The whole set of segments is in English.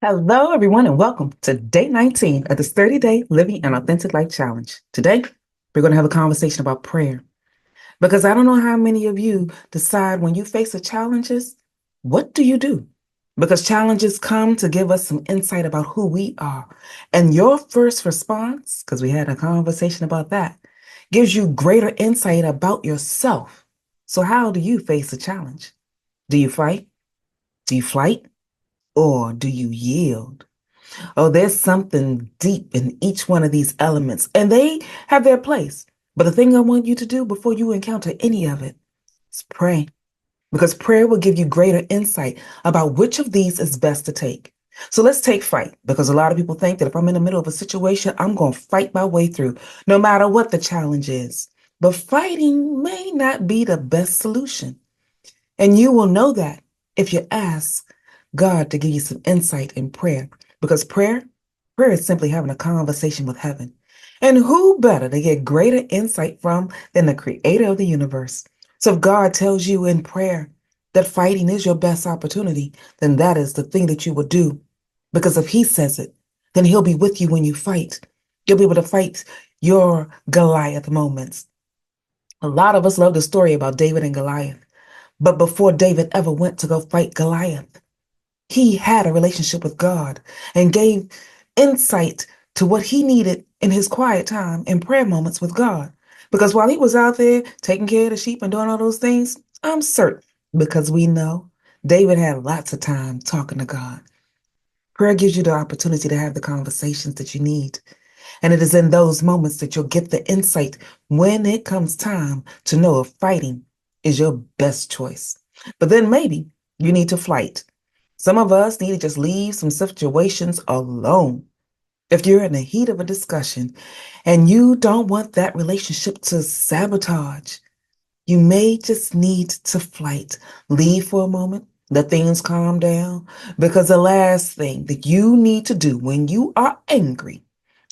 Hello, everyone, and welcome to day 19 of this 30-day Living an Authentic Life Challenge. Today, we're going to have a conversation about prayer because I don't know how many of you decide when you face a challenges, what do you do? Because challenges come to give us some insight about who we are. And your first response, because we had a conversation about that, gives you greater insight about yourself. So how do you face a challenge? Do you fight? Do you flight? Or do you yield? Oh, there's something deep in each one of these elements, and they have their place. But the thing I want you to do before you encounter any of it is pray, because prayer will give you greater insight about which of these is best to take. So let's take fight, because a lot of people think that if I'm in the middle of a situation, I'm going to fight my way through, no matter what the challenge is. But fighting may not be the best solution. And you will know that if you ask God to give you some insight in prayer. Because prayer is simply having a conversation with heaven. And who better to get greater insight from than the creator of the universe? So if God tells you in prayer that fighting is your best opportunity, then that is the thing that you will do. Because if he says it, then he'll be with you when you fight. You'll be able to fight your Goliath moments. A lot of us love the story about David and Goliath. But before David ever went to go fight Goliath, he had a relationship with God and gave insight to what he needed in his quiet time and prayer moments with God. Because while he was out there taking care of the sheep and doing all those things, I'm certain, because we know David had lots of time talking to God. Prayer gives you the opportunity to have the conversations that you need. And it is in those moments that you'll get the insight when it comes time to know if fighting is your best choice. But then maybe you need to flight. Some of us need to just leave some situations alone. If you're in the heat of a discussion and you don't want that relationship to sabotage, you may just need to flight. Leave for a moment, let things calm down, because the last thing that you need to do when you are angry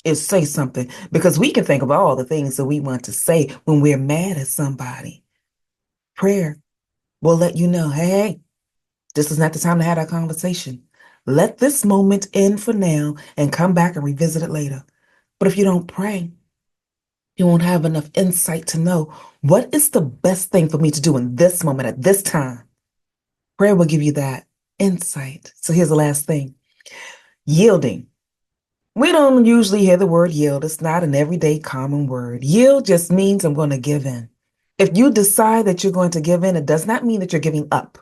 is say something, because we can think of all the things that we want to say when we're mad at somebody. Prayer will let you know, hey, this is not the time to have that conversation. Let this moment end for now and come back and revisit it later. But if you don't pray, you won't have enough insight to know what is the best thing for me to do in this moment at this time. Prayer will give you that insight. So here's the last thing, yielding. We don't usually hear the word yield. It's not an everyday common word. Yield just means I'm going to give in. If you decide that you're going to give in, it does not mean that you're giving up.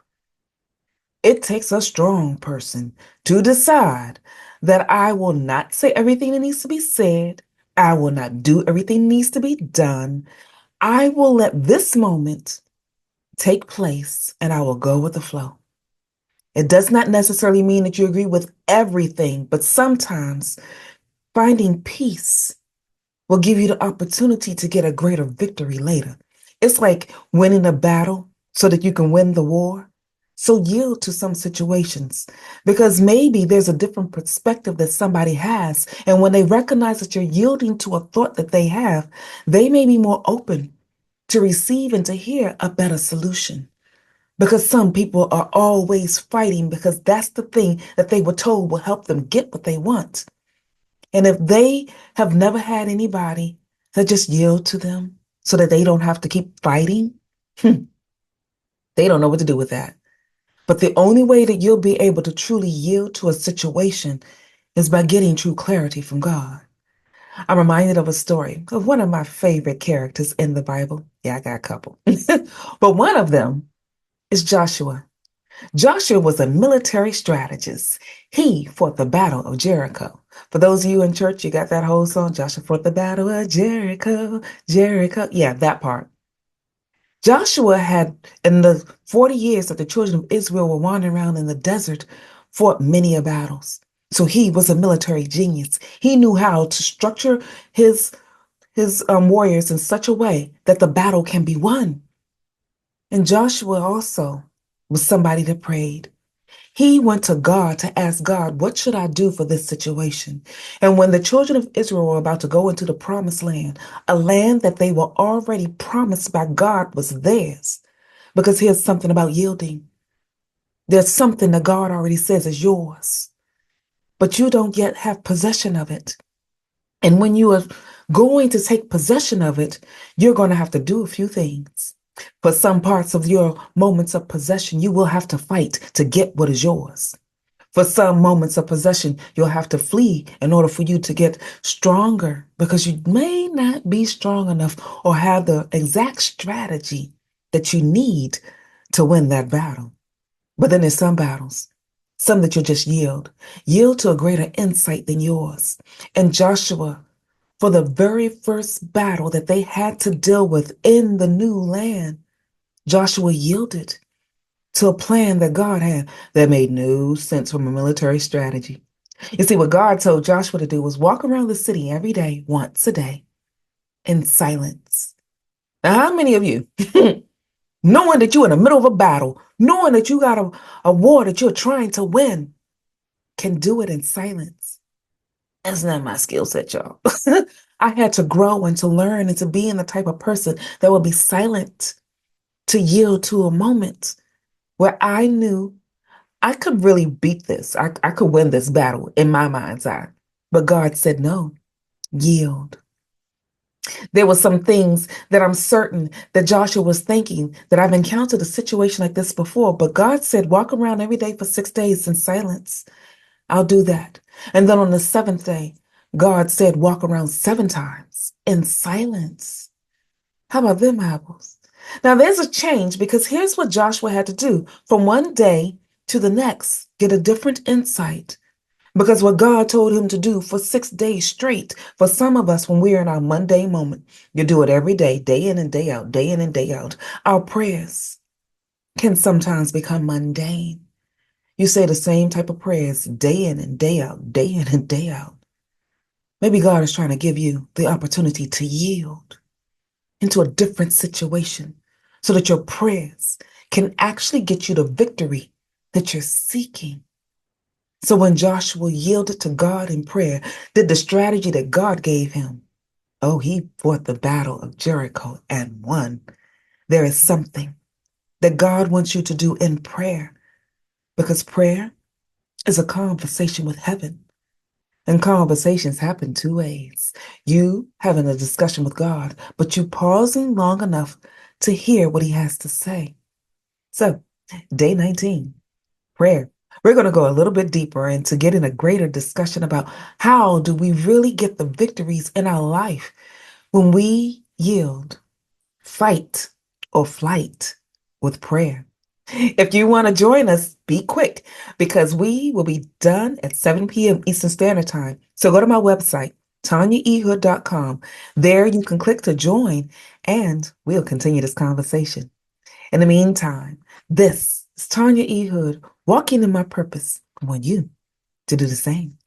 It takes a strong person to decide that I will not say everything that needs to be said. I will not do everything that needs to be done. I will let this moment take place and I will go with the flow. It does not necessarily mean that you agree with everything, but sometimes finding peace will give you the opportunity to get a greater victory later. It's like winning a battle so that you can win the war. So yield to some situations because maybe there's a different perspective that somebody has. And when they recognize that you're yielding to a thought that they have, they may be more open to receive and to hear a better solution. Because some people are always fighting because that's the thing that they were told will help them get what they want. And if they have never had anybody that just yield to them so that they don't have to keep fighting, they don't know what to do with that. But the only way that you'll be able to truly yield to a situation is by getting true clarity from God. I'm reminded of a story of one of my favorite characters in the Bible. Yeah, I got a couple. But one of them is Joshua. Joshua was a military strategist. He fought the Battle of Jericho. For those of you in church, you got that whole song, Joshua fought the Battle of Jericho, Jericho. Yeah, that part. Joshua had, in the 40 years that the children of Israel were wandering around in the desert, fought many a battles. So he was a military genius. He knew how to structure his warriors in such a way that the battle can be won. And Joshua also was somebody that prayed. He went to God to ask God, what should I do for this situation? And when the children of Israel were about to go into the promised land, a land that they were already promised by God was theirs. Because here's something about yielding. There's something that God already says is yours. but you don't yet have possession of it. And when you are going to take possession of it, you're going to have to do a few things. For some parts of your moments of possession, you will have to fight to get what is yours. For some moments of possession, you'll have to flee in order for you to get stronger, because you may not be strong enough or have the exact strategy that you need to win that battle. But then there's some battles, some that you'll just yield to a greater insight than yours. And Joshua, for the very first battle that they had to deal with in the new land, Joshua yielded to a plan that God had that made no sense from a military strategy. You see, what God told Joshua to do was walk around the city every day, once a day, in silence. Now, how many of you, knowing that you're in the middle of a battle, knowing that you got a war that you're trying to win, can do it in silence? That's not my skill set, y'all. I had to grow and to learn and to be in the type of person that would be silent, to yield to a moment where I knew I could really beat this. I could win this battle in my mind's eye. But God said, no, yield. There were some things that I'm certain that Joshua was thinking, that I've encountered a situation like this before, but God said, walk around every day for 6 days in silence. I'll do that. And then on the 7th day, God said, walk around 7 times in silence. How about them apples? Now there's a change, because here's what Joshua had to do. From one day to the next, get a different insight. Because what God told him to do for 6 days straight, for some of us, when we're in our mundane moment, you do it every day, day in and day out, day in and day out. Our prayers can sometimes become mundane. You say the same type of prayers day in and day out, day in and day out. Maybe God is trying to give you the opportunity to yield into a different situation so that your prayers can actually get you the victory that you're seeking. So when Joshua yielded to God in prayer, did the strategy that God gave him, oh, he fought the battle of Jericho and won. There is something that God wants you to do in prayer, because prayer is a conversation with heaven. And conversations happen 2 ways. You having a discussion with God, but you pausing long enough to hear what he has to say. So, day 19, prayer. We're going to go a little bit deeper into getting a greater discussion about how do we really get the victories in our life when we yield, fight, or flight with prayer. If you want to join us, be quick, because we will be done at 7 p.m. Eastern Standard Time. So go to my website, tanyaehood.com. There you can click to join, and we'll continue this conversation. In the meantime, this is Tanya E. Hood, walking in my purpose. I want you to do the same.